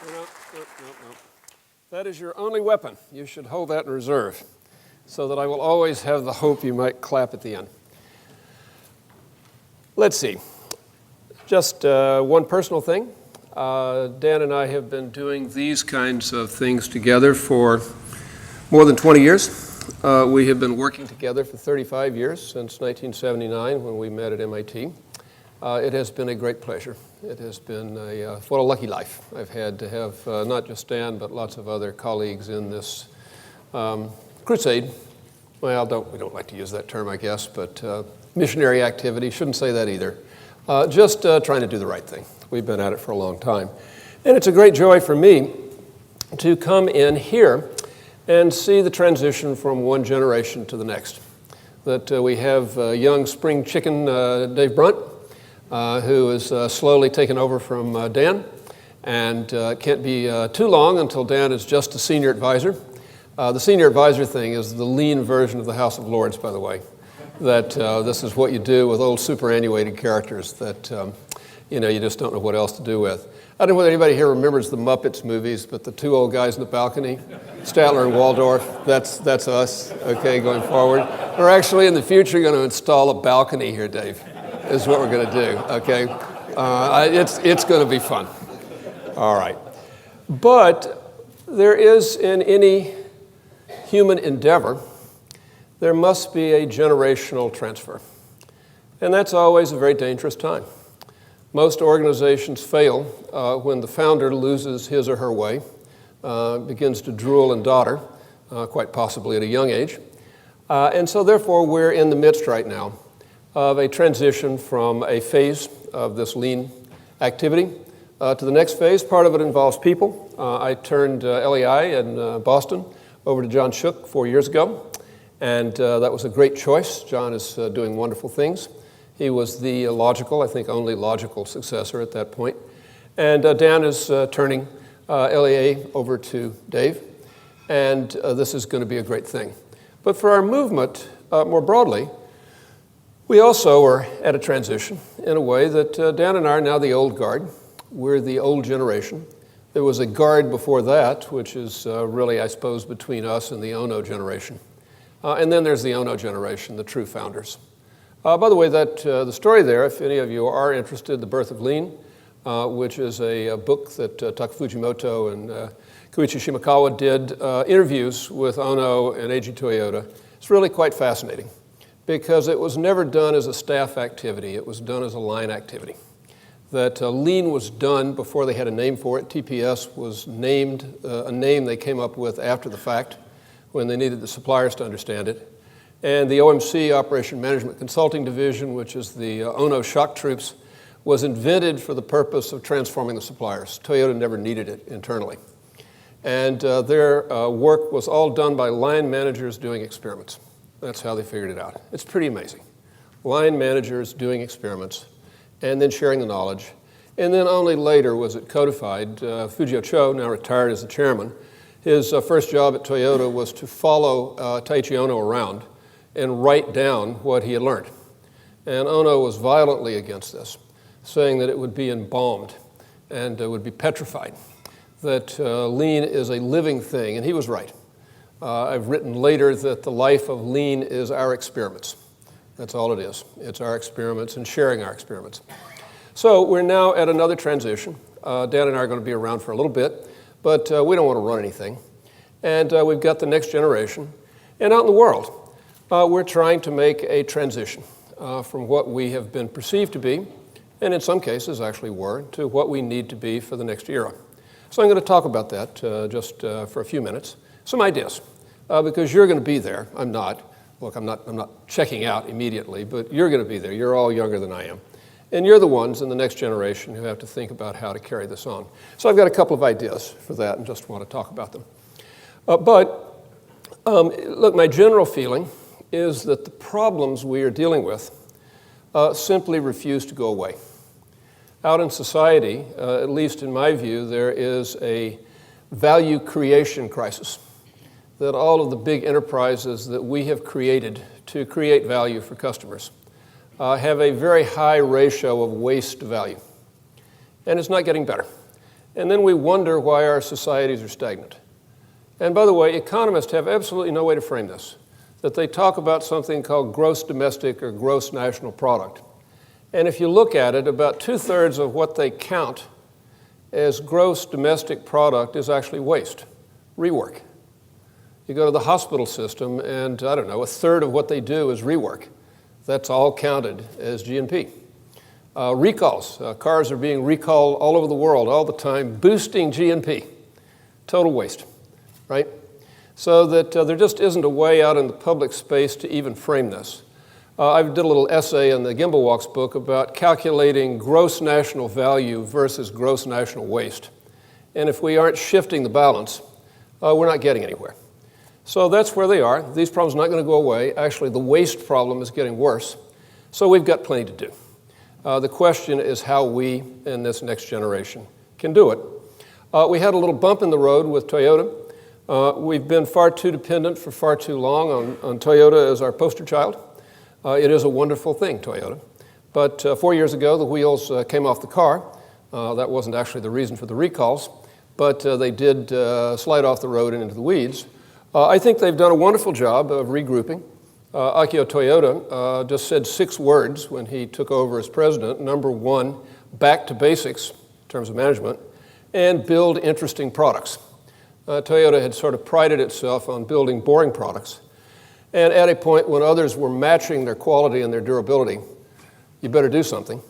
No, no, no. That is your only weapon. You should hold that in reserve so that I will always have the hope you might clap at the end. Let's see. Just one personal thing. Dan and I have been doing these kinds of things together for more than 20 years. We have been working together for 35 years, since 1979 when we met at MIT. It has been a great pleasure. It has been what a lucky life I've had to have not just Dan, but lots of other colleagues in this crusade. Well, we don't like to use that term, I guess, but missionary activity, shouldn't say that either. Just trying to do the right thing. We've been at it for a long time. And it's a great joy for me to come in here and see the transition from one generation to the next. That we have young spring chicken Dave Brunt, who is slowly taken over from Dan, and it can't be too long until Dan is just a senior advisor. The senior advisor thing is the lean version of the House of Lords, by the way. That this is what you do with old superannuated characters that you just don't know what else to do with. I don't know whether anybody here remembers the Muppets movies, but the two old guys in the balcony, Statler and Waldorf, that's us, okay, going forward. We're actually in the future going to install a balcony here, Dave, is what we're going to do, okay? It's going to be fun. All right. But there is, in any human endeavor, there must be a generational transfer. And that's always a very dangerous time. Most organizations fail when the founder loses his or her way, begins to drool and dodder, quite possibly at a young age. And so therefore, we're in the midst right now of a transition from a phase of this lean activity to the next phase. Part of it involves people. I turned LEI in Boston over to John Shook 4 years ago, and that was a great choice. John is doing wonderful things. He was the logical, I think only logical successor at that point. And Dan is turning LEA over to Dave, and this is going to be a great thing. But for our movement, more broadly, we also are at a transition in a way that Dan and I are now the old guard. We're the old generation. There was a guard before that, which is really, I suppose, between us and the Ono generation. And then there's the Ono generation, the true founders. By the way, the story there, if any of you are interested, The Birth of Lean, which is a book that Taka Fujimoto and Koichi Shimakawa did interviews with Ono and Eiji Toyota. It's really quite fascinating because it was never done as a staff activity. It was done as a line activity. That Lean was done before they had a name for it. TPS was named a name they came up with after the fact when they needed the suppliers to understand it. And the OMC, Operation Management Consulting Division, which is the Ono shock troops, was invented for the purpose of transforming the suppliers. Toyota never needed it internally. And their work was all done by line managers doing experiments. That's how they figured it out. It's pretty amazing. Line managers doing experiments and then sharing the knowledge. And then only later was it codified. Fujio Cho, now retired as the chairman, his first job at Toyota was to follow Taiichi Ono around and write down what he had learned. And Ono was violently against this, saying that it would be embalmed and would be petrified, that lean is a living thing, and he was right. I've written later that the life of lean is our experiments. That's all it is. It's our experiments and sharing our experiments. So we're now at another transition. Dan and I are going to be around for a little bit, but we don't want to run anything. And we've got the next generation. And out in the world, we're trying to make a transition from what we have been perceived to be, and in some cases actually were, to what we need to be for the next era. So I'm going to talk about that just for a few minutes. Some ideas, because you're going to be there. I'm not. Look, I'm not checking out immediately, but you're going to be there. You're all younger than I am. And you're the ones in the next generation who have to think about how to carry this on. So I've got a couple of ideas for that and just want to talk about them. Look, my general feeling is that the problems we are dealing with simply refuse to go away. Out in society, at least in my view, there is a value creation crisis. That all of the big enterprises that we have created to create value for customers have a very high ratio of waste to value. And it's not getting better. And then we wonder why our societies are stagnant. And by the way, economists have absolutely no way to frame this, that they talk about something called gross domestic or gross national product. And if you look at it, about 2/3 of what they count as gross domestic product is actually waste, rework. You go to the hospital system and, I don't know, 1/3 of what they do is rework. That's all counted as G&P. Recalls. Cars are being recalled all over the world all the time, boosting G&P. Total waste, right? So that there just isn't a way out in the public space to even frame this. I did a little essay in the Gimbal Walks book about calculating gross national value versus gross national waste. And if we aren't shifting the balance, we're not getting anywhere. So that's where they are. These problems are not going to go away. Actually, the waste problem is getting worse. So we've got plenty to do. The question is how we, in this next generation, can do it. We had a little bump in the road with Toyota. We've been far too dependent for far too long on Toyota as our poster child. It is a wonderful thing, Toyota. But 4 years ago, the wheels came off the car. That wasn't actually the reason for the recalls, but they did slide off the road and into the weeds. I think they've done a wonderful job of regrouping. Akio Toyoda just said 6 words when he took over as president. Number 1, back to basics in terms of management, and build interesting products. Toyota had sort of prided itself on building boring products. And at a point when others were matching their quality and their durability, you better do something.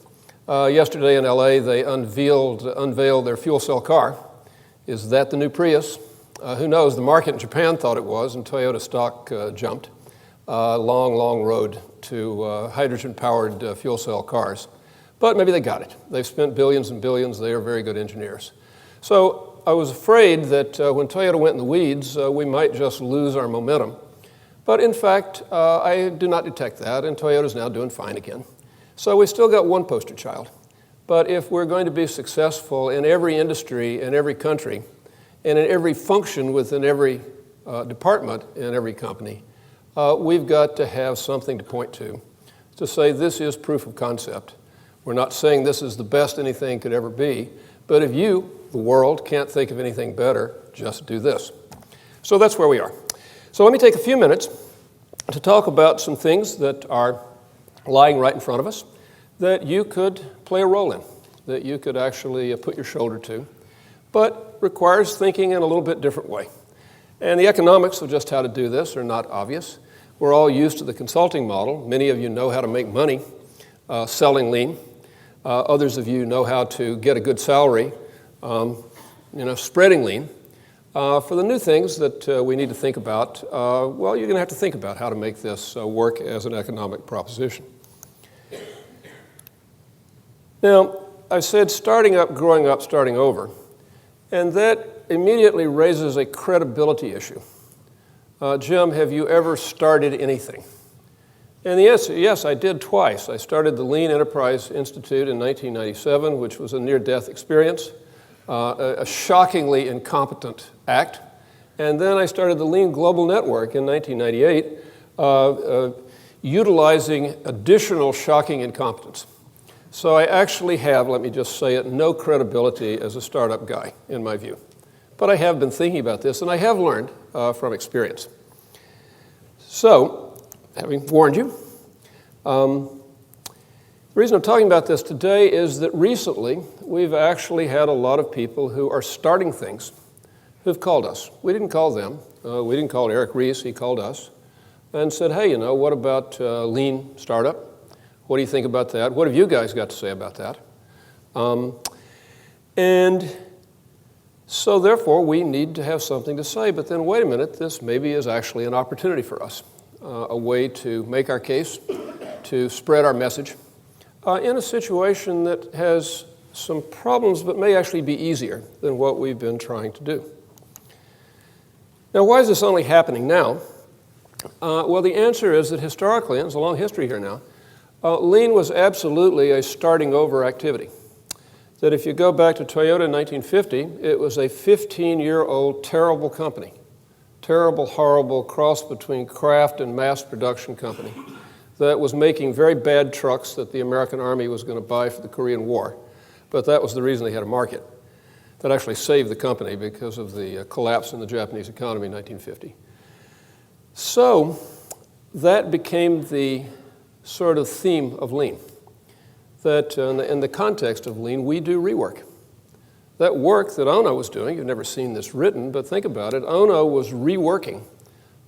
Yesterday in LA, they unveiled their fuel cell car. Is that the new Prius? Who knows? The market in Japan thought it was, and Toyota stock jumped. Long, long road to hydrogen-powered fuel cell cars. But maybe they got it. They've spent billions and billions. They are very good engineers. So I was afraid that when Toyota went in the weeds, we might just lose our momentum. But in fact, I do not detect that, and Toyota's now doing fine again. So we still got one poster child. But if we're going to be successful in every industry, in every country, and in every function within every department in every company, we've got to have something to point to say this is proof of concept. We're not saying this is the best anything could ever be, but if you, the world, can't think of anything better, just do this. So that's where we are. So let me take a few minutes to talk about some things that are lying right in front of us that you could play a role in, that you could actually put your shoulder to, but requires thinking in a little bit different way. And the economics of just how to do this are not obvious. We're all used to the consulting model. Many of you know how to make money selling lean. Others of you know how to get a good salary, spreading lean. For the new things that we need to think about, well, you're going to have to think about how to make this work as an economic proposition. Now, I've said starting up, growing up, starting over, and that immediately raises a credibility issue. Jim, have you ever started anything? And the answer, yes, I did twice. I started the Lean Enterprise Institute in 1997, which was a near-death experience, a shockingly incompetent act. And then I started the Lean Global Network in 1998, utilizing additional shocking incompetence. So I actually have, let me just say it, no credibility as a startup guy, in my view. But I have been thinking about this, and I have learned from experience. So, having warned you, the reason I'm talking about this today is that recently we've actually had a lot of people who are starting things who've called us. We didn't call them. We didn't call Eric Ries. He called us and said, hey, what about lean startup? What do you think about that? What have you guys got to say about that? And so therefore, we need to have something to say. But then wait a minute, this maybe is actually an opportunity for us, a way to make our case, to spread our message in a situation that has some problems but may actually be easier than what we've been trying to do. Now, why is this only happening now? Well, the answer is that historically, and there's a long history here now, lean was absolutely a starting over activity. That if you go back to Toyota in 1950, it was a 15-year-old terrible company. Terrible, horrible cross between craft and mass production company that was making very bad trucks that the American Army was going to buy for the Korean War. But that was the reason they had a market. that actually saved the company because of the collapse in the Japanese economy in 1950. So that became the sort of theme of Lean, that in the context of Lean, we do rework. That work that Ono was doing, you've never seen this written, but think about it, Ono was reworking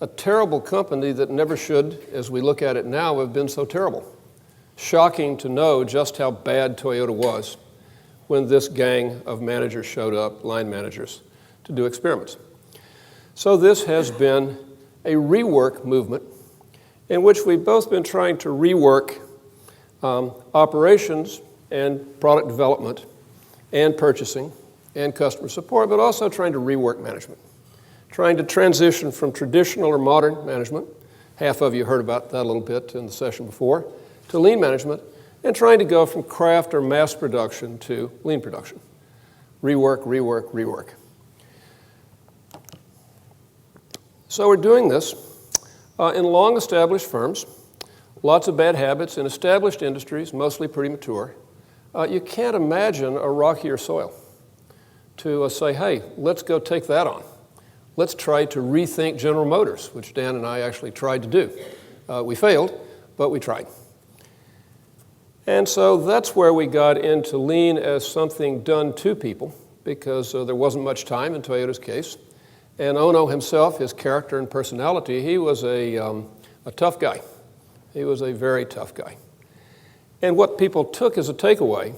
a terrible company that never should, as we look at it now, have been so terrible. Shocking to know just how bad Toyota was when this gang of managers showed up, line managers, to do experiments. So this has been a rework movement in which we've both been trying to rework operations and product development and purchasing and customer support, but also trying to rework management, trying to transition from traditional or modern management, half of you heard about that a little bit in the session before, to lean management, and trying to go from craft or mass production to lean production. Rework, rework, rework. So we're doing this in long-established firms, lots of bad habits in established industries, mostly pretty mature. You can't imagine a rockier soil to say, hey, let's go take that on. Let's try to rethink General Motors, which Dan and I actually tried to do. We failed, but we tried. And so that's where we got into Lean as something done to people, because there wasn't much time in Toyota's case. And Ono himself, his character and personality, he was a tough guy. He was a very tough guy. And what people took as a takeaway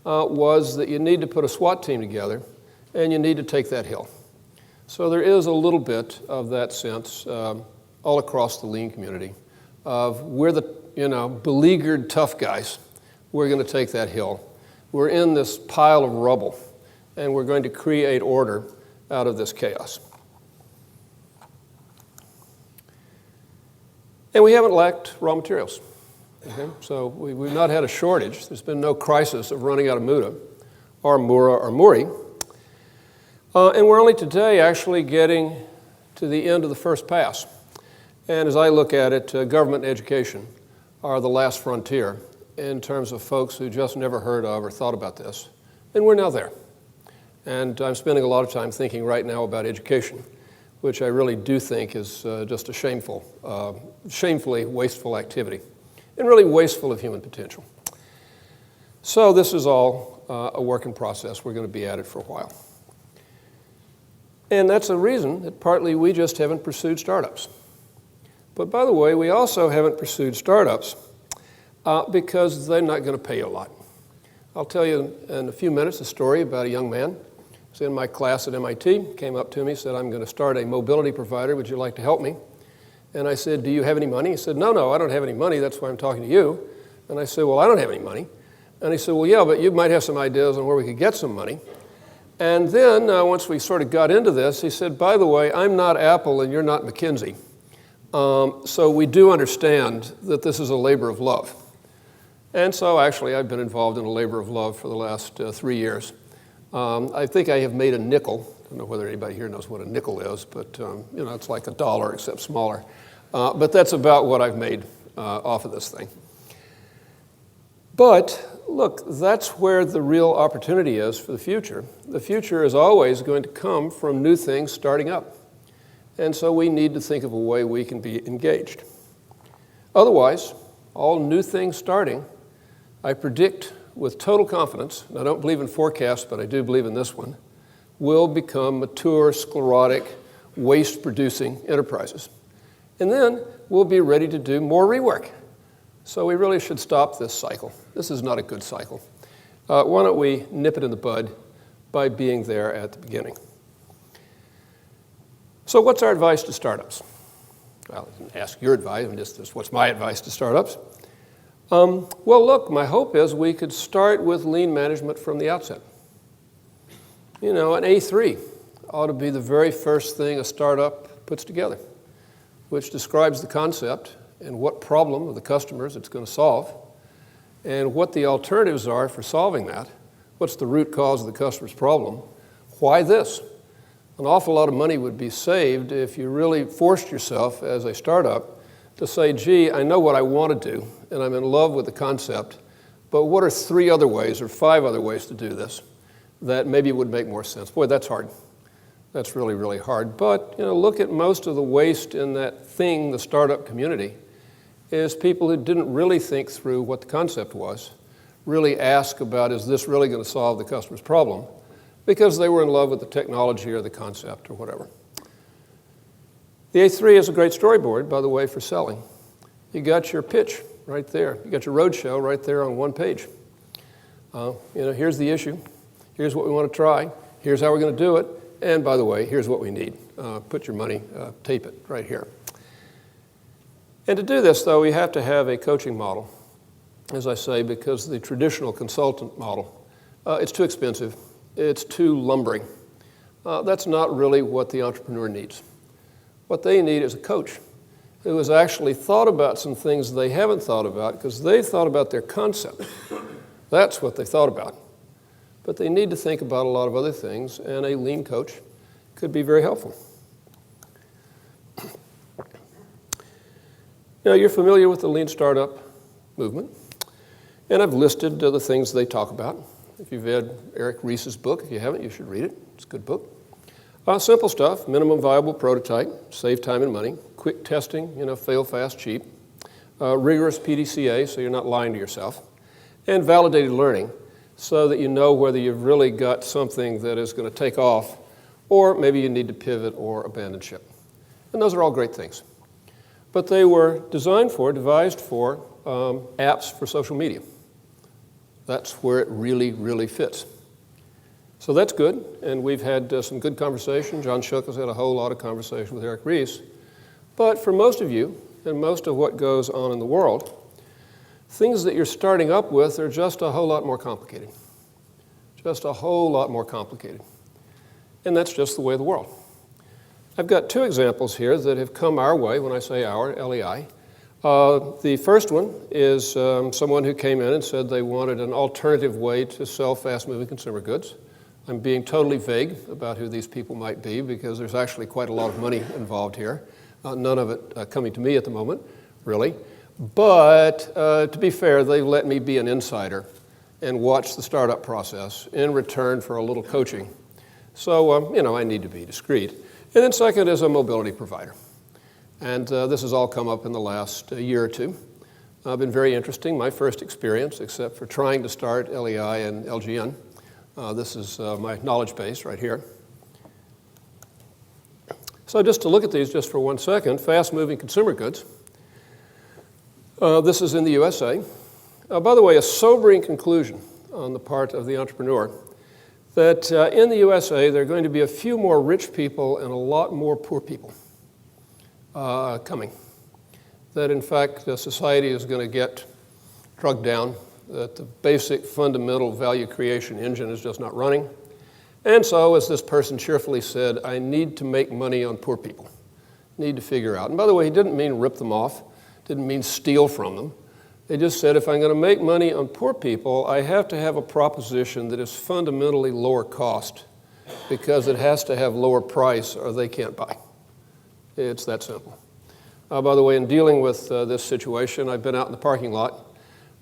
was that you need to put a SWAT team together and you need to take that hill. So there is a little bit of that sense all across the Lean community of we're the beleaguered tough guys. We're going to take that hill. We're in this pile of rubble and we're going to create order out of this chaos. And we haven't lacked raw materials. Okay? So we've not had a shortage. There's been no crisis of running out of Muda or Mura or Muri. And we're only today actually getting to the end of the first pass. And as I look at it, government and education are the last frontier in terms of folks who just never heard of or thought about this. And we're now there. And I'm spending a lot of time thinking right now about education, which I really do think is just a shamefully wasteful activity, and really wasteful of human potential. So this is all a work in process. We're going to be at it for a while. And that's a reason that partly we just haven't pursued startups. But by the way, we also haven't pursued startups because they're not going to pay you a lot. I'll tell you in a few minutes a story about a young man who's in my class at MIT, came up to me, said, I'm going to start a mobility provider. Would you like to help me? And I said, do you have any money? He said, no, I don't have any money. That's why I'm talking to you. And I said, well, I don't have any money. And he said, well, yeah, but you might have some ideas on where we could get some money. And then once we sort of got into this, he said, by the way, I'm not Apple and you're not McKinsey. So we do understand that this is a labor of love. And so actually I've been involved in a labor of love for the last 3 years. I think I have made a nickel. I don't know whether anybody here knows what a nickel is, but it's like $1 except smaller. But that's about what I've made off of this thing. But look, that's where the real opportunity is for the future. The future is always going to come from new things starting up. And so we need to think of a way we can be engaged. Otherwise, all new things starting, I predict with total confidence, and I don't believe in forecasts, but I do believe in this one, will become mature, sclerotic, waste-producing enterprises. And then we'll be ready to do more rework. So we really should stop this cycle. This is not a good cycle. Why don't we nip it in the bud by being there at the beginning? So what's our advice to startups? Well, I didn't ask your advice, just what's my advice to startups? Well, look, my hope is we could start with lean management from the outset. An A3 ought to be the very first thing a startup puts together, which describes the concept and what problem of the customers it's going to solve, and what the alternatives are for solving that. What's the root cause of the customer's problem? Why this? An awful lot of money would be saved if you really forced yourself as a startup to say, gee, I know what I want to do, and I'm in love with the concept, but what are 3 other ways or 5 other ways to do this? that maybe would make more sense. Boy, that's hard. That's really, really hard. But look at most of the waste in that thing, the startup community, is people who didn't really think through what the concept was, really ask about, is this really going to solve the customer's problem? Because they were in love with the technology or the concept or whatever. The A3 is a great storyboard, by the way, for selling. You got your pitch right there. You got your roadshow right there on one page. Here's the issue. Here's what we want to try. Here's how we're going to do it. And by the way, here's what we need. Put your money, tape it right here. And to do this, though, we have to have a coaching model, as I say, because the traditional consultant model, it's too expensive. It's too lumbering. That's not really what the entrepreneur needs. What they need is a coach who has actually thought about some things they haven't thought about because they've thought about their concept. That's what they thought about. But they need to think about a lot of other things, and a lean coach could be very helpful. Now, you're familiar with the lean startup movement, and I've listed the things they talk about. If you've read Eric Ries's book, if you haven't, you should read it. It's a good book. Simple stuff: minimum viable prototype, save time and money, quick testing, fail fast, cheap, rigorous PDCA, so you're not lying to yourself, and validated learning, so that you know whether you've really got something that is going to take off, or maybe you need to pivot or abandon ship. And those are all great things. But they were devised for apps for social media. That's where it really, really fits. So that's good, and we've had some good conversation. John Shook has had a whole lot of conversation with Eric Ries. But for most of you, and most of what goes on in the world, things that you're starting up with are just a whole lot more complicated. Just a whole lot more complicated. And that's just the way of the world. I've got two examples here that have come our way when I say our, LEI. The first one is someone who came in and said they wanted an alternative way to sell fast-moving consumer goods. I'm being totally vague about who these people might be because there's actually quite a lot of money involved here. None of it coming to me at the moment, really. But to be fair, they let me be an insider and watch the startup process in return for a little coaching. So, I need to be discreet. And then second is a mobility provider. And this has all come up in the last year or two. Been very interesting. My first experience, except for trying to start LEI and LGN. This is my knowledge base right here. So just to look at these just for 1 second, fast-moving consumer goods. This is in the USA. By the way, a sobering conclusion on the part of the entrepreneur that in the USA there are going to be a few more rich people and a lot more poor people coming. That in fact society is going to get drugged down, that the basic fundamental value creation engine is just not running. And so, as this person cheerfully said, I need to make money on poor people. Need to figure out. And by the way, he didn't mean rip them off, didn't mean steal from them. They just said, if I'm going to make money on poor people, I have to have a proposition that is fundamentally lower cost because it has to have lower price or they can't buy. It's that simple. By the way, in dealing with this situation, I've been out in the parking lot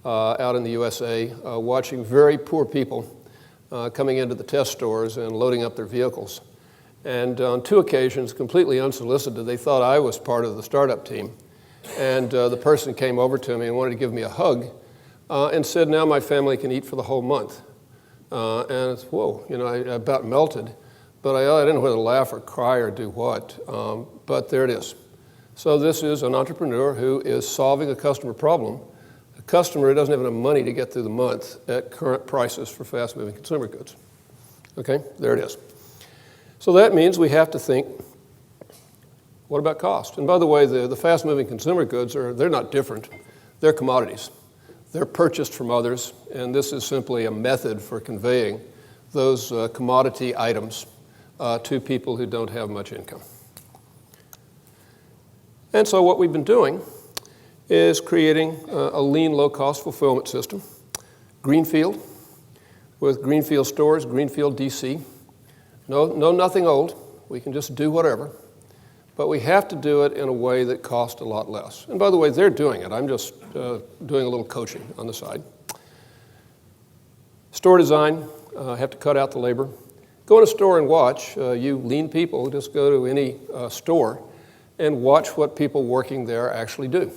out in the USA watching very poor people coming into the test stores and loading up their vehicles. And on 2 occasions, completely unsolicited, they thought I was part of the startup team. And the person came over to me and wanted to give me a hug and said, now my family can eat for the whole month. And it's, whoa, I about melted. But I didn't know whether to laugh or cry or do what. But there it is. So this is an entrepreneur who is solving a customer problem. A customer who doesn't have enough money to get through the month at current prices for fast-moving consumer goods. Okay, there it is. So that means we have to think, what about cost? And by the way, the fast-moving consumer goods, they're not different. They're commodities. They're purchased from others, and this is simply a method for conveying those commodity items to people who don't have much income. And so what we've been doing is creating a lean, low-cost fulfillment system, greenfield, with greenfield stores, greenfield DC. No, nothing old. We can just do whatever. But we have to do it in a way that costs a lot less. And by the way, they're doing it. I'm just doing a little coaching on the side. Store design, have to cut out the labor. Go in a store and watch. You lean people, just go to any store and watch what people working there actually do.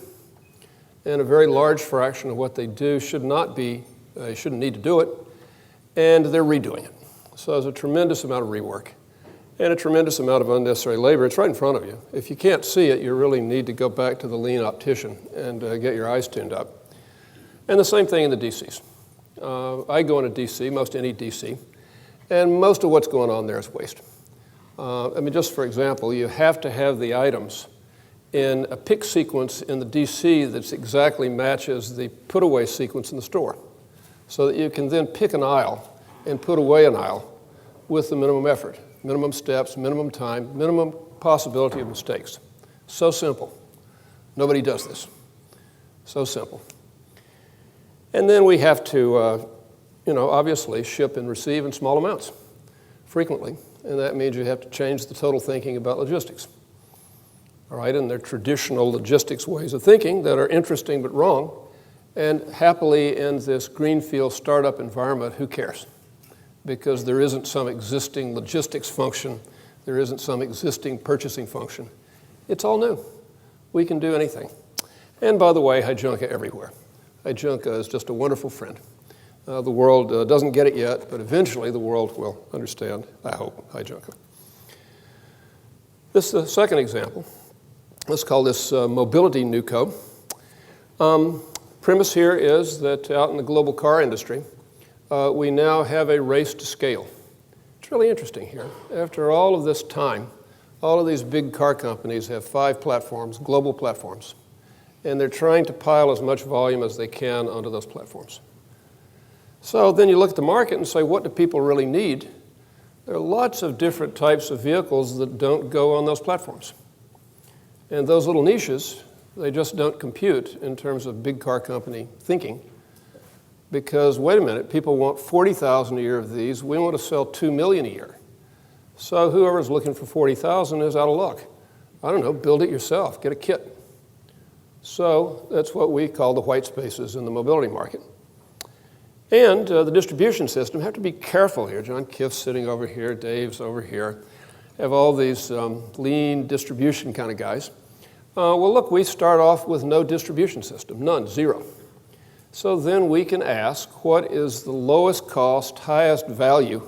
And a very large fraction of what they do shouldn't need to do it, and they're redoing it. So there's a tremendous amount of rework and a tremendous amount of unnecessary labor. It's right in front of you. If you can't see it, you really need to go back to the lean optician and get your eyes tuned up. And the same thing in the DCs. I go into DC, most any DC, and most of what's going on there is waste. Just for example, you have to have the items in a pick sequence in the DC that exactly matches the put away sequence in the store, so that you can then pick an aisle and put away an aisle with the minimum effort, minimum steps, minimum time, minimum possibility of mistakes. So simple. Nobody does this. So simple. And then we have to, obviously ship and receive in small amounts frequently, and that means you have to change the total thinking about logistics. All right, and they're traditional logistics ways of thinking that are interesting but wrong, and happily in this greenfield startup environment, who cares? Because there isn't some existing logistics function, there isn't some existing purchasing function. It's all new. We can do anything. And by the way, Hijunka everywhere. Hijunka is just a wonderful friend. The world doesn't get it yet, but eventually the world will understand, I hope, Hijunka. This is the second example. Let's call this mobility NUCO. Premise here is that out in the global car industry, we now have a race to scale. It's really interesting here. After all of this time, all of these big car companies have 5 platforms, global platforms, and they're trying to pile as much volume as they can onto those platforms. So then you look at the market and say, what do people really need? There are lots of different types of vehicles that don't go on those platforms. And those little niches, they just don't compute in terms of big car company thinking. Because, wait a minute, people want 40,000 a year of these. We want to sell 2 million a year. So whoever's looking for 40,000 is out of luck. I don't know, build it yourself, get a kit. So that's what we call the white spaces in the mobility market. And the distribution system, have to be careful here. John Kiff's sitting over here, Dave's over here. Have all these lean distribution kind of guys. Well, look, we start off with no distribution system, none, 0. So then we can ask, what is the lowest cost, highest value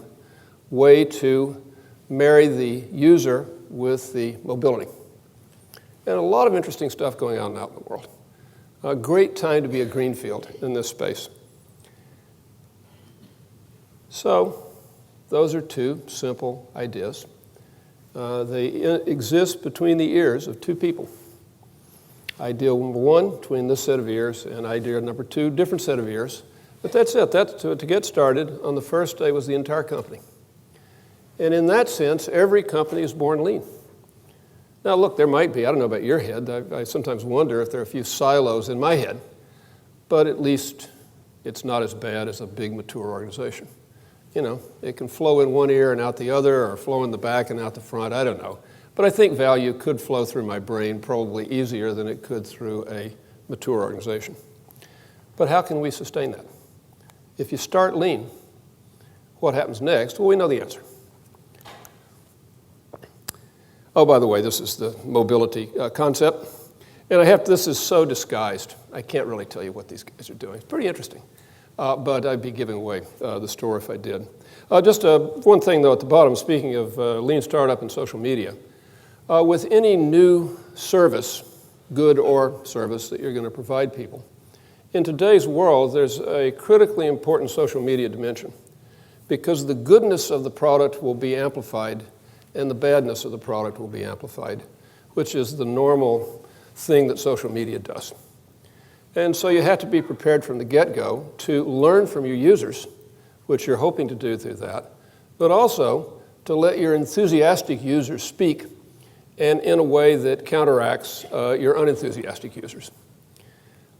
way to marry the user with the mobility? And a lot of interesting stuff going on out in the world. A great time to be a greenfield in this space. So those are 2 simple ideas. They exist between the ears of 2 people. Idea number 1, between this set of ears, and idea number 2, different set of ears. But that's it. To get started, on the first day was the entire company. And in that sense, every company is born lean. Now look, there might be, I don't know about your head, I sometimes wonder if there are a few silos in my head, but at least it's not as bad as a big mature organization. It can flow in one ear and out the other, or flow in the back and out the front, I don't know. But I think value could flow through my brain probably easier than it could through a mature organization. But how can we sustain that? If you start lean, what happens next? Well, we know the answer. Oh, by the way, this is the mobility concept. And this is so disguised, I can't really tell you what these guys are doing. It's pretty interesting. But I'd be giving away the store if I did. Just one thing, though, at the bottom, speaking of lean startup and social media. With any new service, good or service, that you're going to provide people, in today's world, there's a critically important social media dimension, because the goodness of the product will be amplified and the badness of the product will be amplified, which is the normal thing that social media does. And so you have to be prepared from the get-go to learn from your users, which you're hoping to do through that, but also to let your enthusiastic users speak, and in a way that counteracts your unenthusiastic users.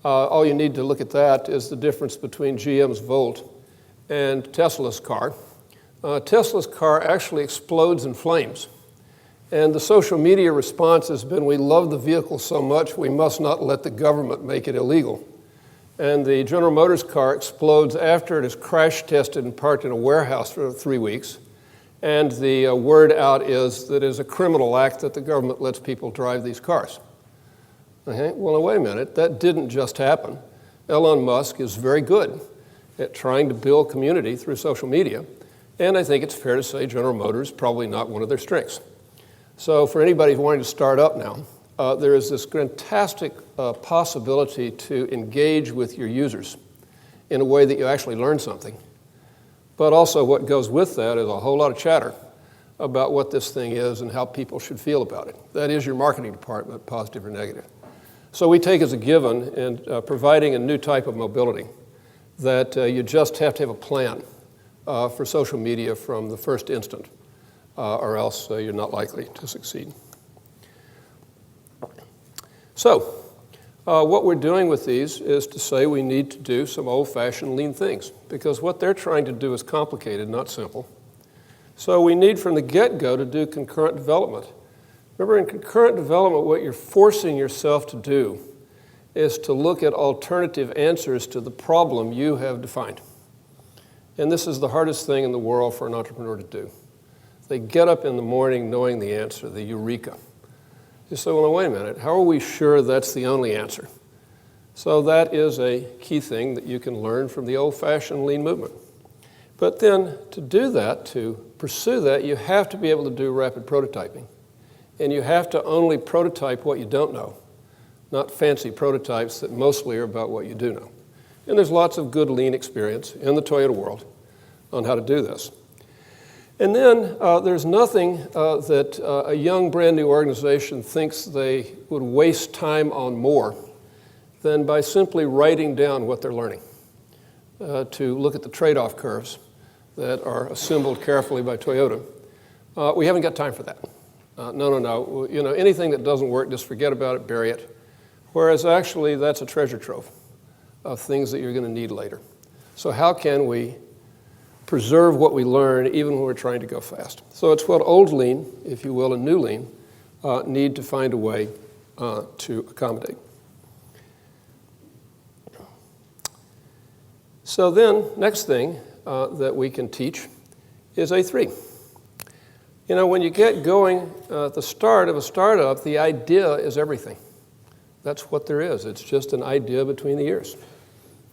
All you need to look at that is the difference between GM's Volt and Tesla's car. Tesla's car actually explodes in flames. And the social media response has been, we love the vehicle so much, we must not let the government make it illegal. and the General Motors car explodes after it is crash tested and parked in a warehouse for 3 weeks, and the word out is that it is a criminal act that the government lets people drive these cars. Okay? Well, wait a minute, that didn't just happen. Elon Musk is very good at trying to build community through social media, and I think it's fair to say General Motors is probably not one of their strengths. So for anybody wanting to start up now, there is this fantastic possibility to engage with your users in a way that you actually learn something. But also what goes with that is a whole lot of chatter about what this thing is and how people should feel about it. That is your marketing department, positive or negative. So we take as a given in providing a new type of mobility that you just have to have a plan for social media from the first instant, or else you're not likely to succeed. So, what we're doing with these is to say we need to do some old-fashioned lean things, because what they're trying to do is complicated, not simple. So we need from the get-go to do concurrent development. Remember, in concurrent development, what you're forcing yourself to do is to look at alternative answers to the problem you have defined. And this is the hardest thing in the world for an entrepreneur to do. They get up in the morning knowing the answer, the eureka. You say, well, wait a minute, how are we sure that's the only answer? So that is a key thing that you can learn from the old-fashioned lean movement. But then to do that, to pursue that, you have to be able to do rapid prototyping. And you have to only prototype what you don't know, not fancy prototypes that mostly are about what you do know. And there's lots of good lean experience in the Toyota world on how to do this. And then there's nothing that a young, brand new organization thinks they would waste time on more than by simply writing down what they're learning, to look at the trade-off curves that are assembled carefully by Toyota. We haven't got time for that. No. You know, anything that doesn't work, just forget about it, bury it. Whereas actually, that's a treasure trove of things that you're going to need later. So how can we preserve what we learn even when we're trying to go fast? So it's what old lean, if you will, and new lean need to find a way to accommodate. So then, next thing that we can teach is A3. You know, when you get going at the start of a startup, the idea is everything. That's what there is. It's just an idea between the ears.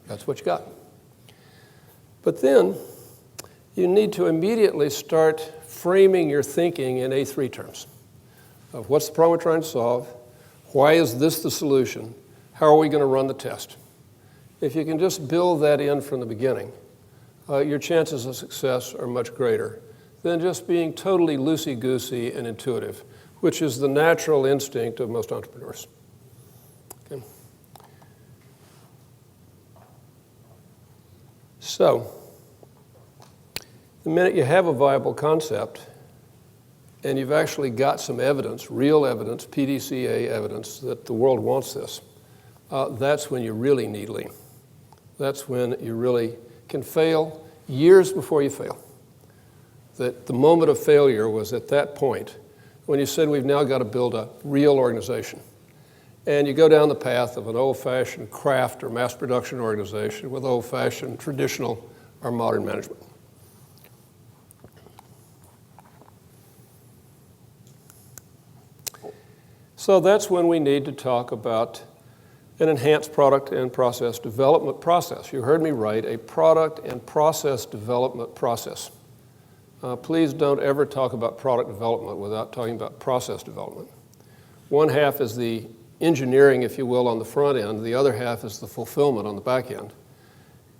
That's what you got. But then you need to immediately start framing your thinking in A3 terms of what's the problem we're trying to solve, why is this the solution, how are we going to run the test. If you can just build that in from the beginning, your chances of success are much greater than just being totally loosey-goosey and intuitive, which is the natural instinct of most entrepreneurs. Okay. So, the minute you have a viable concept and you've actually got some evidence, real evidence, PDCA evidence that the world wants this, that's when you really need lean. That's when you really can fail years before you fail. That the moment of failure was at that point when you said we've now got to build a real organization. And you go down the path of an old-fashioned craft or mass production organization with old-fashioned traditional or modern management. So that's when we need to talk about an enhanced product and process development process. You heard me right, a product and process development process. Please don't ever talk about product development without talking about process development. One half is the engineering, if you will, on the front end. The other half is the fulfillment on the back end.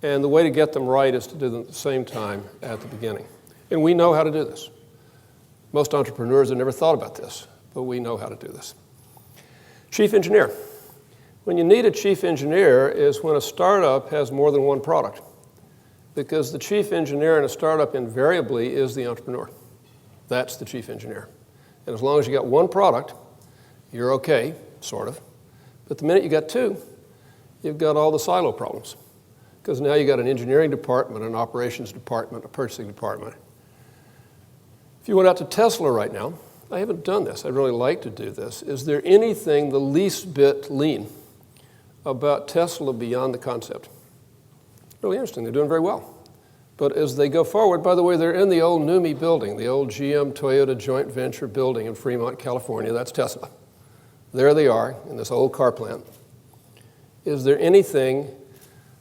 And the way to get them right is to do them at the same time at the beginning. And we know how to do this. Most entrepreneurs have never thought about this, but we know how to do this. Chief engineer. When you need a chief engineer is when a startup has more than one product, because the chief engineer in a startup invariably is the entrepreneur. That's the chief engineer. And as long as you got one product, you're okay, sort of. But the minute you got two, you've got all the silo problems, because now you got an engineering department, an operations department, a purchasing department. If you went out to Tesla right now, I haven't done this, I'd really like to do this. Is there anything the least bit lean about Tesla beyond the concept. Really interesting. They're doing very well. But as they go forward, by the way, they're in the old NUMMI building, the old GM-Toyota joint venture building in Fremont, California. That's Tesla. There they are in this old car plant. Is there anything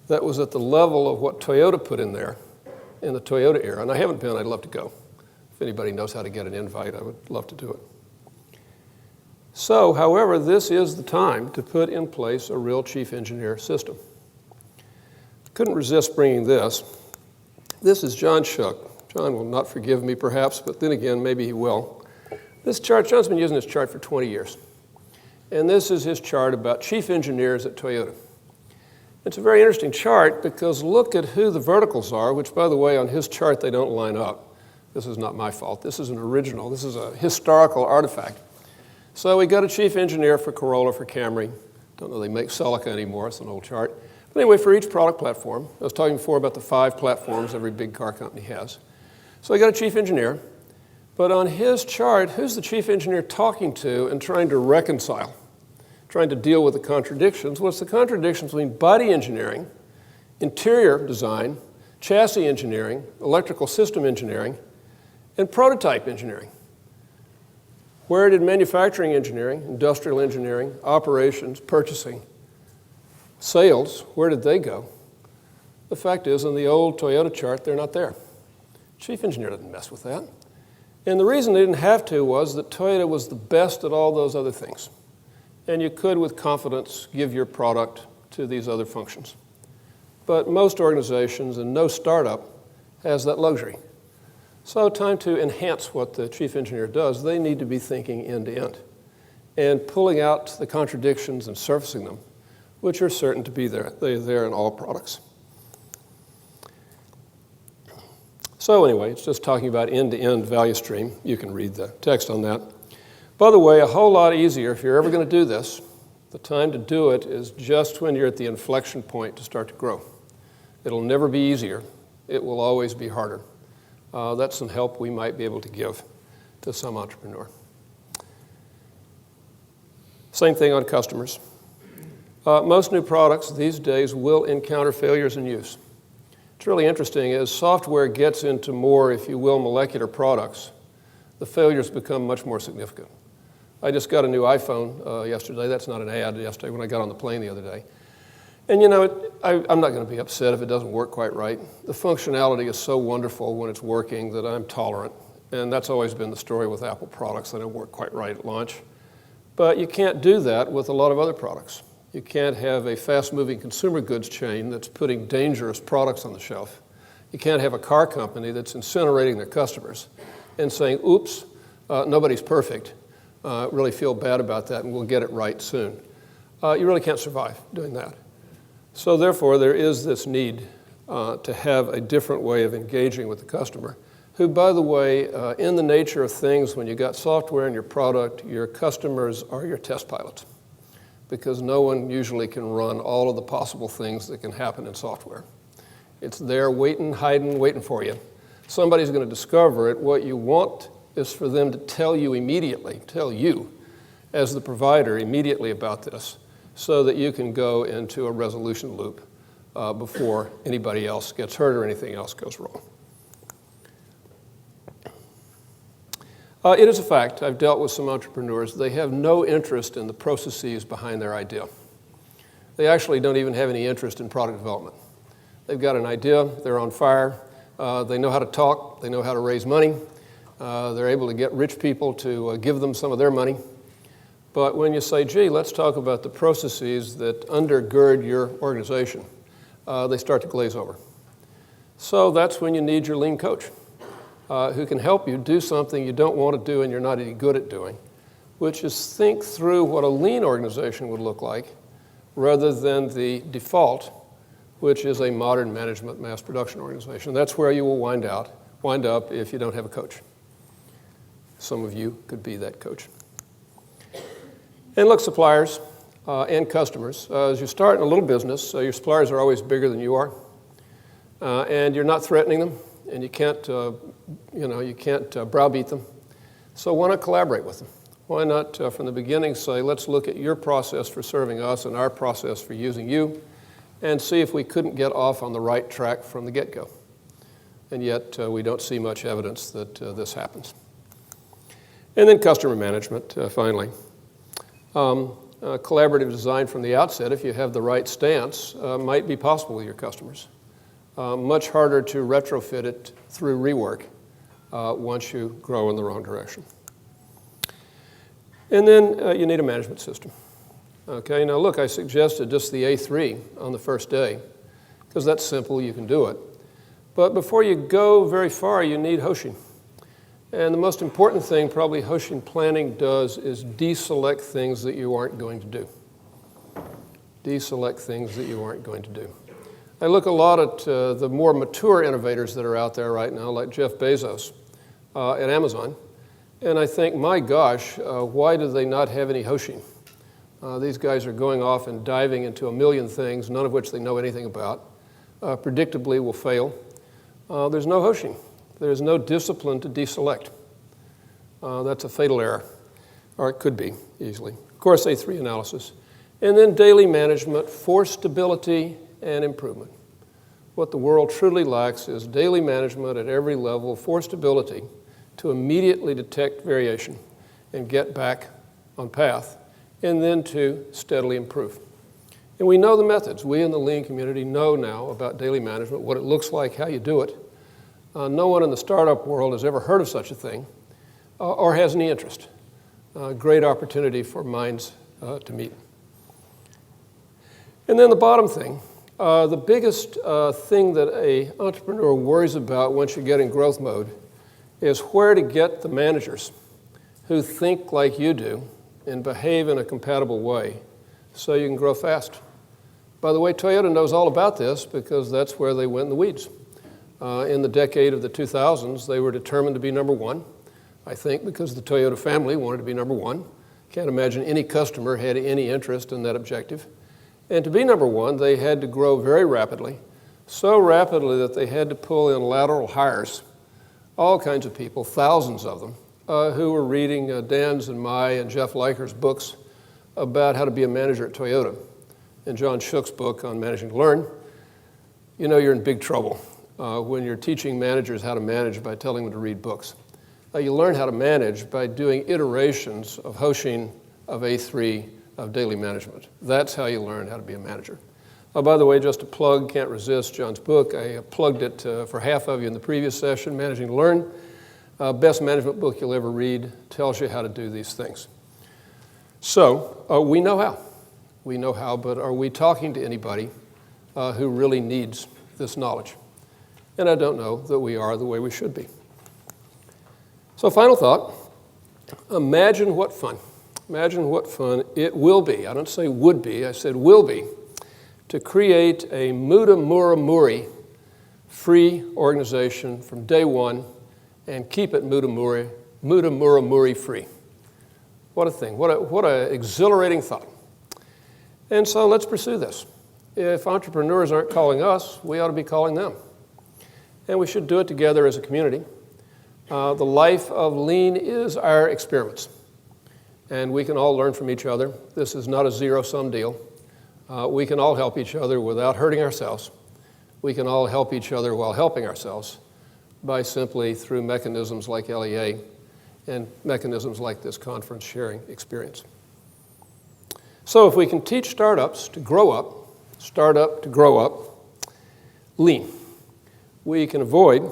that was at the level of what Toyota put in there in the Toyota era? And I haven't been. I'd love to go. If anybody knows how to get an invite, I would love to do it. So, however, this is the time to put in place a real chief engineer system. Couldn't resist bringing this. This is John Shook. John will not forgive me, perhaps, but then again, maybe he will. This chart, John's been using this chart for 20 years. And this is his chart about chief engineers at Toyota. It's a very interesting chart because look at who the verticals are, which, by the way, on his chart, they don't line up. This is not my fault. This is an original. This is a historical artifact. So we got a chief engineer for Corolla, for Camry. Don't know they make Celica anymore. It's an old chart. But anyway, for each product platform, I was talking before about the 5 platforms every big car company has. So I got a chief engineer. But on his chart, who's the chief engineer talking to and trying to reconcile, trying to deal with the contradictions? Well, it's the contradictions between body engineering, interior design, chassis engineering, electrical system engineering, and prototype engineering. Where did manufacturing engineering, industrial engineering, operations, purchasing, sales, where did they go? The fact is, in the old Toyota chart, they're not there. Chief engineer doesn't mess with that. And the reason they didn't have to was that Toyota was the best at all those other things. And you could, with confidence, give your product to these other functions. But most organizations and no startup has that luxury. So time to enhance what the chief engineer does. They need to be thinking end to end and pulling out the contradictions and surfacing them, which are certain to be there. They're there in all products. So anyway, it's just talking about end-to-end value stream. You can read the text on that. By the way, a whole lot easier if you're ever going to do this. The time to do it is just when you're at the inflection point to start to grow. It'll never be easier. It will always be harder. That's some help we might be able to give to some entrepreneur. Same thing on customers. Most new products these days will encounter failures in use. What's really interesting is software gets into more, if you will, molecular products. The failures become much more significant. I just got a new iPhone yesterday. That's not an ad yesterday when I got on the plane the other day. And you know, I'm not going to be upset if it doesn't work quite right. The functionality is so wonderful when it's working that I'm tolerant. And that's always been the story with Apple products. They don't work quite right at launch. But you can't do that with a lot of other products. You can't have a fast-moving consumer goods chain that's putting dangerous products on the shelf. You can't have a car company that's incinerating their customers and saying, oops, nobody's perfect. Really feel bad about that, and we'll get it right soon. You really can't survive doing that. So therefore, there is this need to have a different way of engaging with the customer, who, by the way, in the nature of things, when you got software in your product, your customers are your test pilots, because no one usually can run all of the possible things that can happen in software. It's there waiting, hiding, waiting for you. Somebody's going to discover it. What you want is for them to tell you immediately, tell you as the provider immediately about this, so that you can go into a resolution loop before anybody else gets hurt or anything else goes wrong. It is a fact. I've dealt with some entrepreneurs. They have no interest in the processes behind their idea. They actually don't even have any interest in product development. They've got an idea. They're on fire. They know how to talk. They know how to raise money. They're able to get rich people to give them some of their money. But when you say, gee, let's talk about the processes that undergird your organization, they start to glaze over. So that's when you need your lean coach, who can help you do something you don't want to do and you're not any good at doing, which is think through what a lean organization would look like rather than the default, which is a modern management mass production organization. That's where you will wind up if you don't have a coach. Some of you could be that coach. And look, suppliers and customers, as you start in a little business, your suppliers are always bigger than you are, and you're not threatening them, and you can't browbeat them. So why not collaborate with them? Why not, from the beginning, say, let's look at your process for serving us and our process for using you, and see if we couldn't get off on the right track from the get-go. And yet, we don't see much evidence that this happens. And then customer management, finally. Collaborative design from the outset, if you have the right stance, might be possible with your customers. Much harder to retrofit it through rework once you grow in the wrong direction. And then you need a management system. Okay, now look, I suggested just the A3 on the first day, because that's simple, you can do it. But before you go very far, you need Hoshin. And the most important thing probably Hoshin planning does is deselect things that you aren't going to do. Deselect things that you aren't going to do. I look a lot at the more mature innovators that are out there right now, like Jeff Bezos at Amazon, and I think, my gosh, why do they not have any Hoshin? These guys are going off and diving into a million things, none of which they know anything about, predictably will fail. There's no Hoshin. There's no discipline to deselect. That's a fatal error, or it could be easily. Of course, A3 analysis. And then daily management for stability and improvement. What the world truly lacks is daily management at every level for stability to immediately detect variation and get back on path, and then to steadily improve. And we know the methods. We in the lean community know now about daily management, what it looks like, how you do it. No one in the startup world has ever heard of such a thing or has any interest. Great opportunity for minds to meet. And then the bottom thing, the biggest thing that an entrepreneur worries about once you get in growth mode is where to get the managers who think like you do and behave in a compatible way so you can grow fast. By the way, Toyota knows all about this because that's where they went in the weeds. In the decade of the 2000s, they were determined to be number one, I think because the Toyota family wanted to be number one. Can't imagine any customer had any interest in that objective. And to be number one, they had to grow very rapidly, so rapidly that they had to pull in lateral hires, all kinds of people, thousands of them, who were reading Dan's and my and Jeff Leicher's books about how to be a manager at Toyota, and John Shook's book on Managing to Learn. You know you're in big trouble when you're teaching managers how to manage by telling them to read books. You learn how to manage by doing iterations of Hoshin, of A3, of daily management. That's how you learn how to be a manager. By the way, just a plug, can't resist John's book. I plugged it for half of you in the previous session, Managing to Learn. Best management book you'll ever read, tells you how to do these things. So we know how. We know how, but are we talking to anybody who really needs this knowledge? And I don't know that we are the way we should be. So final thought, imagine what fun. Imagine what fun it will be. I don't say would be, I said will be, to create a Muramura free organization from day one and keep it Muramura free. What a thing, what an exhilarating thought. And so let's pursue this. If entrepreneurs aren't calling us, we ought to be calling them. And we should do it together as a community. The life of lean is our experiments. And we can all learn from each other. This is not a zero-sum deal. We can all help each other without hurting ourselves. We can all help each other while helping ourselves by simply through mechanisms like LEA and mechanisms like this conference sharing experience. So if we can teach startups to grow up, startup to grow up, lean, we can avoid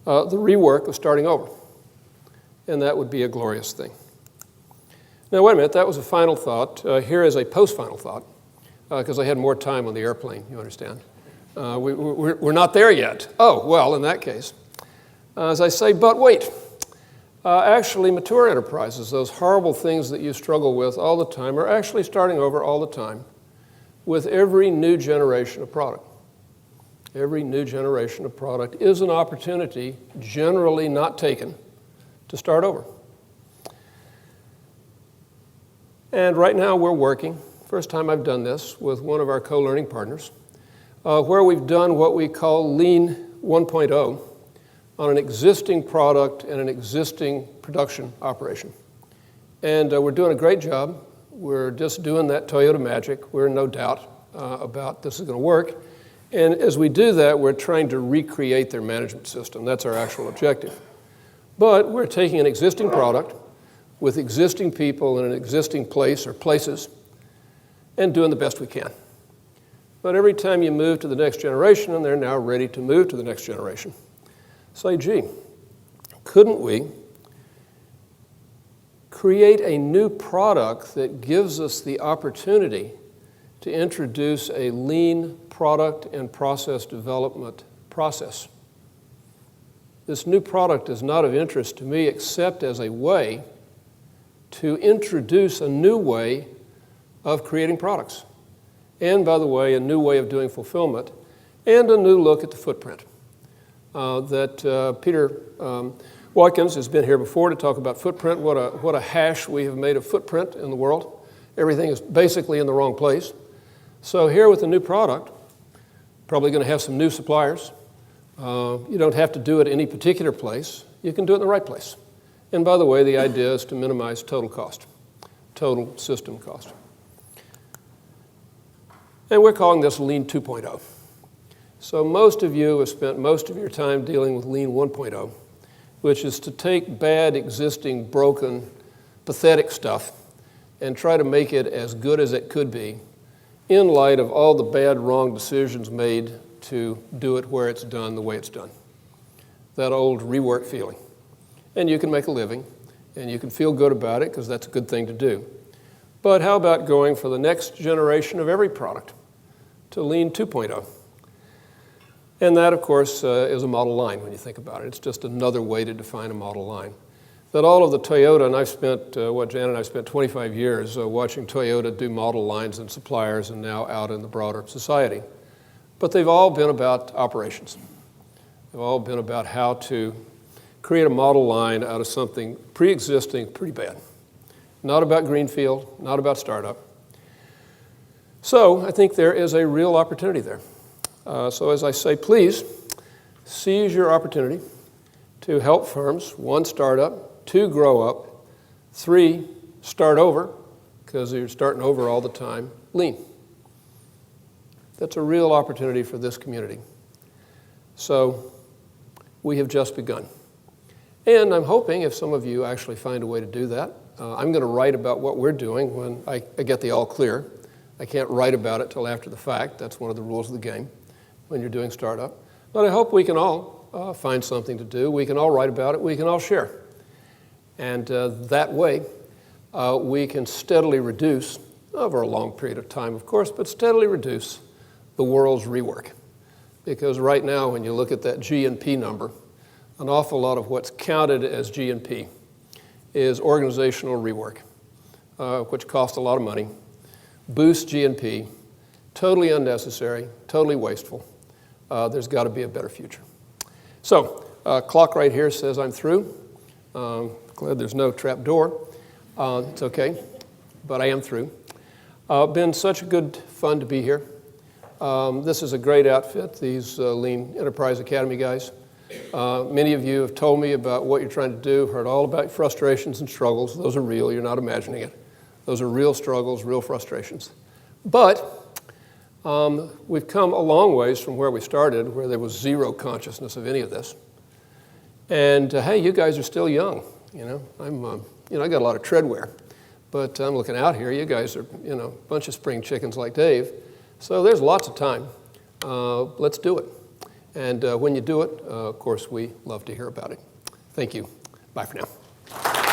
the rework of starting over. And that would be a glorious thing. Now, wait a minute, that was a final thought. Here is a post-final thought, because I had more time on the airplane, you understand. We're not there yet. Oh, well, in that case. As I say, but wait. Actually, mature enterprises, those horrible things that you struggle with all the time, are actually starting over all the time with every new generation of product. Every new generation of product is an opportunity, generally not taken, to start over. And right now we're working, first time I've done this, with one of our co-learning partners, where we've done what we call Lean 1.0 on an existing product and an existing production operation. And we're doing a great job. We're just doing that Toyota magic. We're in no doubt about this is going to work. And as we do that, we're trying to recreate their management system. That's our actual objective. But we're taking an existing product with existing people in an existing place or places and doing the best we can. But every time you move to the next generation, and they're now ready to move to the next generation, say, gee, couldn't we create a new product that gives us the opportunity to introduce a lean product and process development process? This new product is not of interest to me except as a way to introduce a new way of creating products. And by the way, a new way of doing fulfillment and a new look at the footprint. Peter Watkins has been here before to talk about footprint, what a hash we have made of footprint in the world. Everything is basically in the wrong place. So here with a new product, probably going to have some new suppliers. You don't have to do it any particular place. You can do it in the right place. And by the way, the idea is to minimize total cost, total system cost. And we're calling this Lean 2.0. So most of you have spent most of your time dealing with Lean 1.0, which is to take bad, existing, broken, pathetic stuff and try to make it as good as it could be in light of all the bad, wrong decisions made to do it where it's done the way it's done. That old rework feeling. And you can make a living, and you can feel good about it because that's a good thing to do. But how about going for the next generation of every product to Lean 2.0? And that, of course, is a model line when you think about it. It's just another way to define a model line. That all of the Toyota, and I've spent, Jan and I spent 25 years watching Toyota do model lines and suppliers and now out in the broader society. But they've all been about operations. They've all been about how to create a model line out of something pre-existing, pretty bad. Not about greenfield, not about startup. So I think there is a real opportunity there. So as I say, please seize your opportunity to help firms, 1, start up, 2, grow up, 3, start over, because you're starting over all the time, lean. That's a real opportunity for this community. So we have just begun. And I'm hoping if some of you actually find a way to do that, I'm going to write about what we're doing when I get the all clear. I can't write about it till after the fact. That's one of the rules of the game when you're doing startup. But I hope we can all find something to do. We can all write about it. We can all share. And that way, we can steadily reduce, over a long period of time, of course, but steadily reduce the world's rework. Because right now, when you look at that G&P number, an awful lot of what's counted as G&P is organizational rework, which costs a lot of money, boosts G&P, totally unnecessary, totally wasteful. There's got to be a better future. So, clock right here says I'm through. Glad there's no trap door. It's okay, but I am through. Been such a good fun to be here. This is a great outfit, these Lean Enterprise Academy guys. Many of you have told me about what you're trying to do, heard all about your frustrations and struggles. Those are real, you're not imagining it. Those are real struggles, real frustrations. But we've come a long ways from where we started, where there was zero consciousness of any of this. And hey, you guys are still young. I got a lot of treadwear, but I'm looking out here. You guys are, a bunch of spring chickens like Dave. So there's lots of time. Let's do it. And when you do it, of course, we love to hear about it. Thank you. Bye for now.